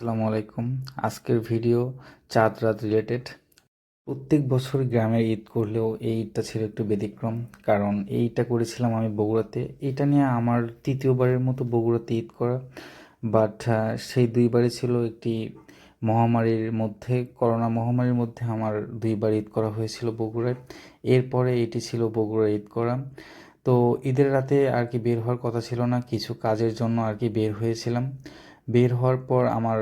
আসসালামু আলাইকুম। আজকের ভিডিও চাঁদ রাত রিলেটেড। প্রত্যেক বছর গ্রামের ঈদ করলেও এই ঈদটা ছিল একটু ব্যতিক্রম। কারণ এইটা করেছিলাম আমি বগুড়াতে। এটা নিয়ে আমার তৃতীয়বারের মতো বগুড়াতে ঈদ করা। বাট সেই দুইবারই ছিল একটি মহামারীর মধ্যে, করোনা মহামারীর মধ্যে আমার দুইবার ঈদ করা হয়েছিল বগুড়ায়। এরপরে এটি ছিল বগুড়া ঈদ করা। তো ঈদের রাতে আর কি বের হওয়ার কথা ছিল না, কিছু কাজের জন্য আর কি বের হয়েছিলাম। বের হওয়ার পর আমার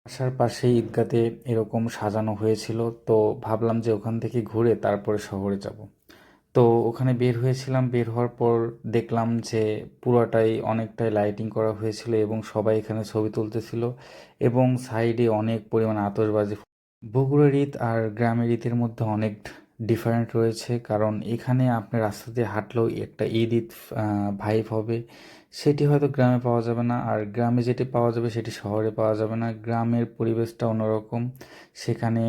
বাসার পাশে ঈদগাতে এরকম সাজানো হয়েছিল। তো ভাবলাম যে ওখান থেকে ঘুরে তারপরে শহরে যাব। তো ওখানে বের হয়েছিলাম, বের হওয়ার পর দেখলাম যে পুরোটাই অনেকটাই লাইটিং করা হয়েছিল এবং সবাই এখানে ছবি তুলতেছিল এবং সাইডে অনেক পরিমাণ আতশবাজি। বগুড়ার ঈদ আর গ্রামের ঈদের মধ্যে অনেক ডিফারেন্ট রয়েছে, কারণ এখানে আপনি রাস্তা দিয়ে হাঁটলেও একটা ঈদ ঈদ ভাইব হবে। সেটি হয়তো গ্রামে পাওয়া যাবে না, আর গ্রামে যেটি পাওয়া যাবে সেটি শহরে পাওয়া যাবে না। গ্রামের পরিবেশটা অন্যরকম, সেখানে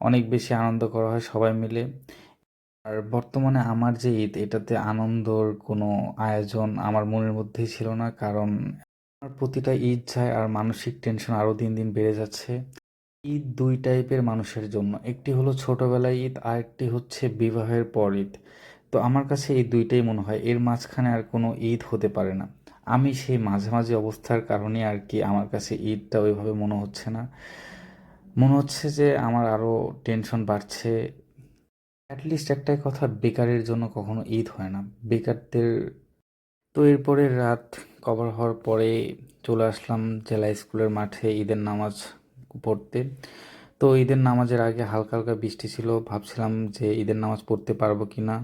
অনেক বেশি আনন্দ করা হয় সবাই মিলে। আর বর্তমানে আমার যে ঈদ, এটাতে আনন্দর কোনো আয়োজন আমার মনের মধ্যেই ছিল না, কারণ আমার প্রতিটা ঈদ যায় আর মানসিক টেনশন আরও দিন দিন বেড়ে যাচ্ছে। ঈদ দুই টাইপের মানুষের জন্য, একটি হলো ছোটবেলায় ঈদ, আর একটি হচ্ছে বিবাহের পর ঈদ। তো আমার কাছে এই দুইটাই মনে হয়, এর মাঝখানে আর কোনো ঈদ হতে পারে না। আমি সেই মাঝামাঝি অবস্থার কারণে আর কি আমার কাছে ঈদটা ওইভাবে মনে হচ্ছে না। মনে হচ্ছে যে আমার আরও টেনশন বাড়ছে। অ্যাটলিস্ট একটাই কথা, বেকারের জন্য কখনো ঈদ হয় না, বেকারদের। তো এরপরে রাত কভার হওয়ার পরে চলে আসলাম জেলা স্কুলের মাঠে ঈদের নামাজ পড়তে। তো ঈদের নামাজের আগে হালকা হালকা বৃষ্টি ছিল, ভাবছিলাম যে ঈদের নামাজ পড়তে পারবো কি না।